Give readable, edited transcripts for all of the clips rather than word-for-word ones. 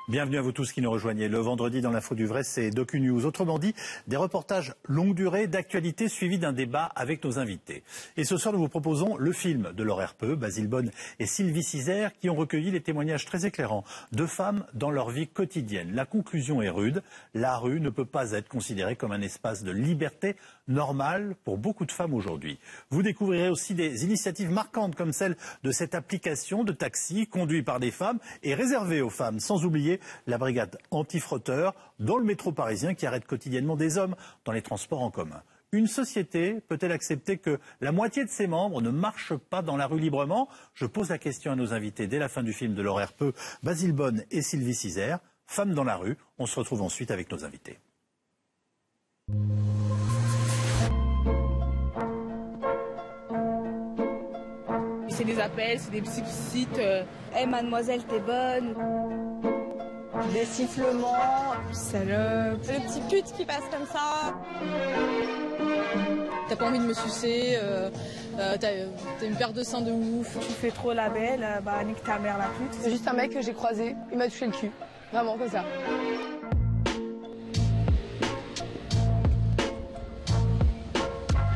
Bienvenue à vous tous qui nous rejoignez. Le vendredi dans l'info du vrai, c'est DocuNews. Autrement dit, des reportages longue durée d'actualité suivis d'un débat avec nos invités. Et ce soir, nous vous proposons le film de Laure Herpeux, Basile Bone et Sylvie Cizère qui ont recueilli les témoignages très éclairants de femmes dans leur vie quotidienne. La conclusion est rude. La rue ne peut pas être considérée comme un espace de liberté normal pour beaucoup de femmes aujourd'hui. Vous découvrirez aussi des initiatives marquantes comme celle de cette application de taxi conduite par des femmes et réservée aux femmes, sans oublier la brigade anti-frotteur dans le métro parisien qui arrête quotidiennement des hommes dans les transports en commun. Une société peut-elle accepter que la moitié de ses membres ne marchent pas dans la rue librement? Je pose la question à nos invités dès la fin du film de Laure Herpeux, Basile Bone et Sylvie Cizère. Femmes dans la rue, on se retrouve ensuite avec nos invités. C'est des appels, c'est des petits sites. Hey mademoiselle, t'es bonne. Des sifflements. Salope. Le petit pute qui passe comme ça. T'as pas envie de me sucer, t'as une paire de seins de ouf. Tu fais trop la belle, bah nique ta mère la pute. C'est juste un mec que j'ai croisé, il m'a touché le cul. Vraiment comme ça.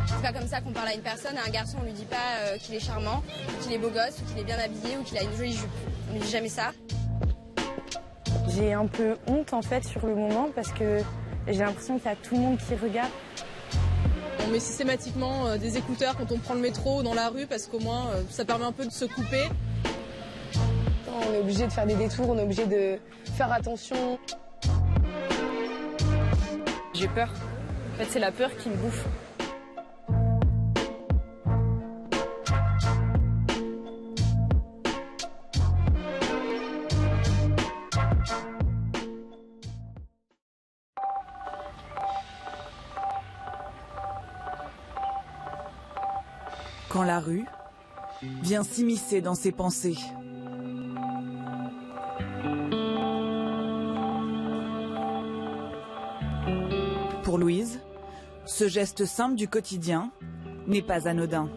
C'est pas comme ça qu'on parle à une personne, à un garçon on lui dit pas qu'il est charmant, qu'il est beau gosse, ou qu'il est bien habillé, ou qu'il a une jolie jupe. On lui dit jamais ça. J'ai un peu honte en fait sur le moment parce que j'ai l'impression qu'il y a tout le monde qui regarde. On met systématiquement des écouteurs quand on prend le métro ou dans la rue parce qu'au moins ça permet un peu de se couper. On est obligé de faire des détours, on est obligé de faire attention. J'ai peur. En fait c'est la peur qui me bouffe. Quand la rue vient s'immiscer dans ses pensées. Pour Louise, ce geste simple du quotidien n'est pas anodin.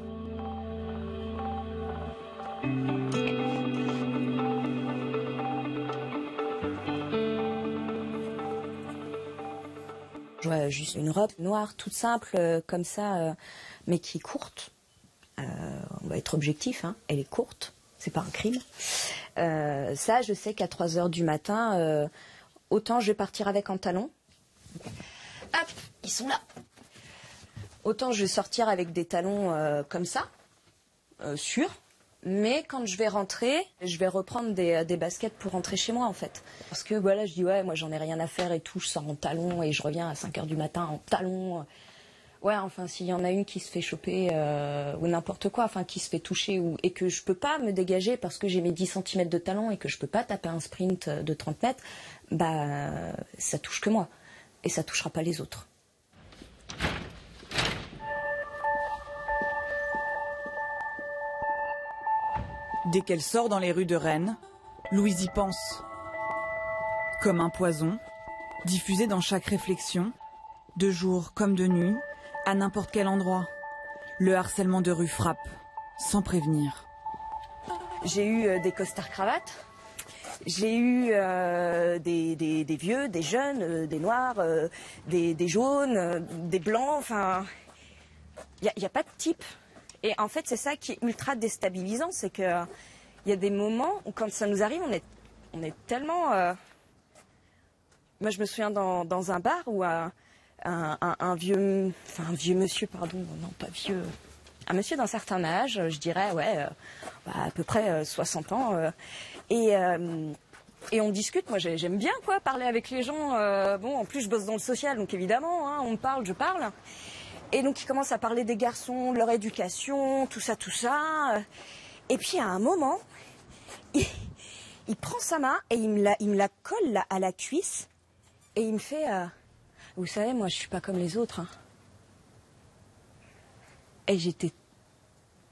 Je vois juste une robe noire toute simple comme ça, mais qui est courte. On va être objectif, hein. Elle est courte, c'est pas un crime. Ça, je sais qu'à 3 h du matin, autant je vais partir avec en talons. Hop, ils sont là. Autant je vais sortir avec des talons comme ça, sûrs. Mais quand je vais rentrer, je vais reprendre des baskets pour rentrer chez moi en fait. Parce que voilà, je dis ouais, moi j'en ai rien à faire et tout, je sors en talons et je reviens à 5 h du matin en talons. Ouais, enfin, s'il y en a une qui se fait choper ou n'importe quoi, enfin, qui se fait toucher et que je peux pas me dégager parce que j'ai mes 10 cm de talon et que je peux pas taper un sprint de 30 mètres, bah, ça touche que moi. Et ça touchera pas les autres. Dès qu'elle sort dans les rues de Rennes, Louise y pense. Comme un poison, diffusé dans chaque réflexion, de jour comme de nuit, à n'importe quel endroit. Le harcèlement de rue frappe, sans prévenir. J'ai eu des costards cravates, j'ai eu des vieux, des jeunes, des noirs, des jaunes, des blancs, enfin... Il n'y a pas de type. Et en fait, c'est ça qui est ultra déstabilisant, c'est que il y a des moments où quand ça nous arrive, on est tellement... Moi, je me souviens dans un bar où... un vieux monsieur, pardon, non pas vieux, un monsieur d'un certain âge, je dirais, ouais, à peu près 60 ans, et on discute, moi j'aime bien quoi, parler avec les gens, bon en plus je bosse dans le social, donc évidemment, hein, on me parle, je parle, et donc il commence à parler des garçons, de leur éducation, tout ça, et puis à un moment, il prend sa main et il me la colle là, à la cuisse, et il me fait... Vous savez, moi, je suis pas comme les autres. Hein. Et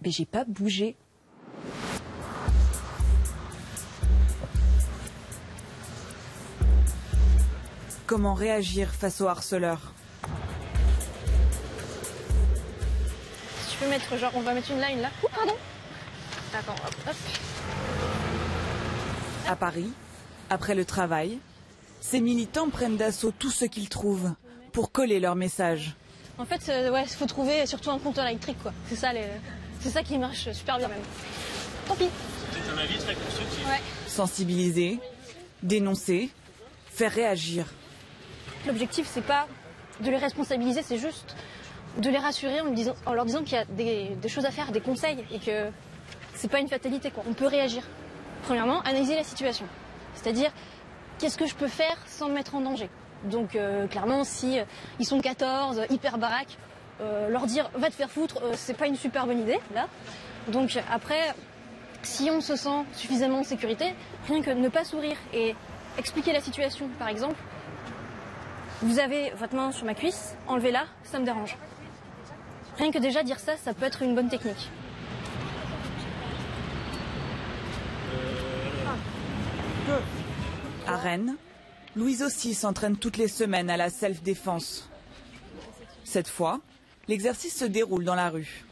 mais j'ai pas bougé. Comment réagir face au harceleur? Tu peux mettre, genre, on va mettre une line là. Ouh, pardon. D'accord, hop, hop. À Paris, Après le travail, ces militants prennent d'assaut tout ce qu'ils trouvent pour coller leur message. En fait, ouais, il faut trouver surtout un compteur électrique, quoi. C'est ça qui marche super bien même. Tant pis. C'est un avis très constructif. Ouais. Sensibiliser, dénoncer, faire réagir. L'objectif, c'est pas de les responsabiliser, c'est juste de les rassurer en leur disant qu'il y a des choses à faire, des conseils, et que c'est pas une fatalité, quoi. On peut réagir. Premièrement, analyser la situation. C'est-à-dire, qu'est-ce que je peux faire sans me mettre en danger? Donc clairement, si ils sont 14, hyper baraques, leur dire va te faire foutre, c'est pas une super bonne idée là. Donc après, si on se sent suffisamment en sécurité, rien que ne pas sourire et expliquer la situation. Par exemple, vous avez votre main sur ma cuisse, enlevez-la, ça me dérange. Rien que déjà dire ça, ça peut être une bonne technique. À Rennes, Louise aussi s'entraîne toutes les semaines à la self-défense. Cette fois, l'exercice se déroule dans la rue.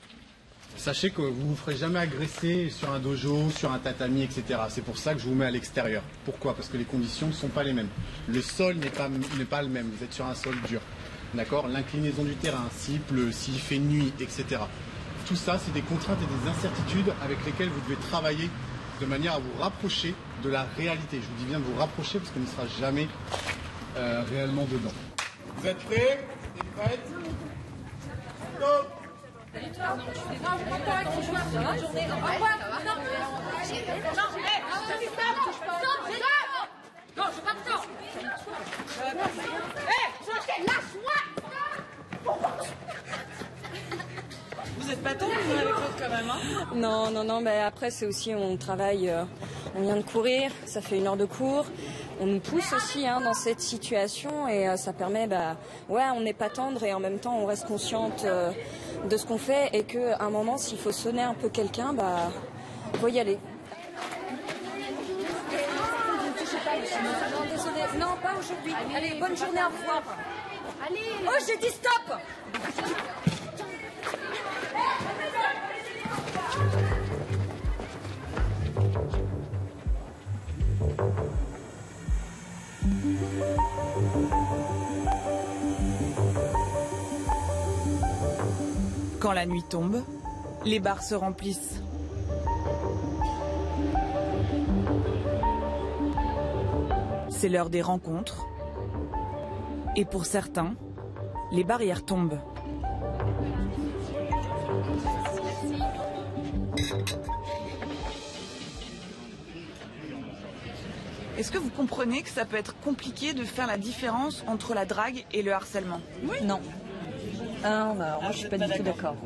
Sachez que vous ne vous ferez jamais agresser sur un dojo, sur un tatami, etc. C'est pour ça que je vous mets à l'extérieur. Pourquoi? Parce que les conditions ne sont pas les mêmes. Le sol n'est pas le même. Vous êtes sur un sol dur. D'accord? L'inclinaison du terrain, s'il pleut, s'il fait nuit, etc. Tout ça, c'est des contraintes et des incertitudes avec lesquelles vous devez travailler de manière à vous rapprocher de la réalité. Je vous dis bien de vous rapprocher parce qu'on ne sera jamais réellement dedans. Vous êtes prêts? Et prêtes? Stop! Vous êtes pas tendus l'un avec l'autre quand même, hein? Non, mais après c'est aussi, on travaille, on vient de courir, ça fait 1 heure de cours. On nous pousse aussi dans cette situation et ça permet, ouais, on n'est pas tendre et en même temps on reste consciente de ce qu'on fait et qu'à un moment, s'il faut sonner un peu quelqu'un, faut y aller. Désolée, non, pas aujourd'hui. Allez, bonne journée, au revoir. Allez. Oh, j'ai dit stop. Quand la nuit tombe, les bars se remplissent. C'est l'heure des rencontres. Et pour certains, les barrières tombent. Est-ce que vous comprenez que ça peut être compliqué de faire la différence entre la drague et le harcèlement? Oui. Non. Moi je suis pas du tout d'accord.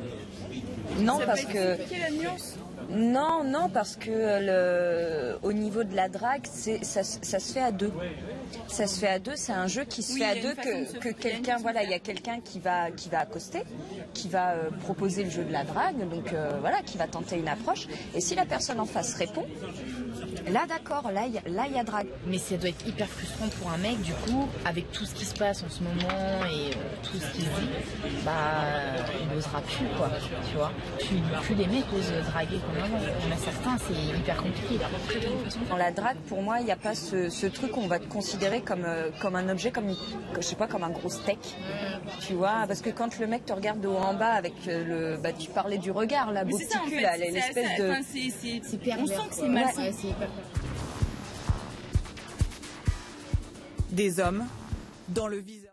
Non, parce que la nuance. Non, parce que au niveau de la drague, ça se fait à deux. Ça se fait à deux, c'est un jeu qui se fait à deux que quelqu'un, voilà, il y a quelqu'un qui va accoster, qui va proposer le jeu de la drague, donc voilà, qui va tenter une approche. Et si la personne en face répond, là d'accord, là il y a drague. Mais ça doit être hyper frustrant pour un mec, du coup, avec tout ce qui se passe en ce moment et tout ce qu'il dit, il n'osera plus, quoi, tu vois. Plus les mecs osent draguer comme avant. Il y en a certains, c'est hyper compliqué. Dans la drague, pour moi, il n'y a pas ce truc où on va te considérer comme un objet, je sais pas, comme un gros steak, tu vois, parce que quand le mec te regarde de haut en bas avec tu parlais du regard, la beau petit cul, là, l'espèce de... C'est pervers. On sent que c'est malsain. Ouais, c'est hyper... Des hommes dans le visage.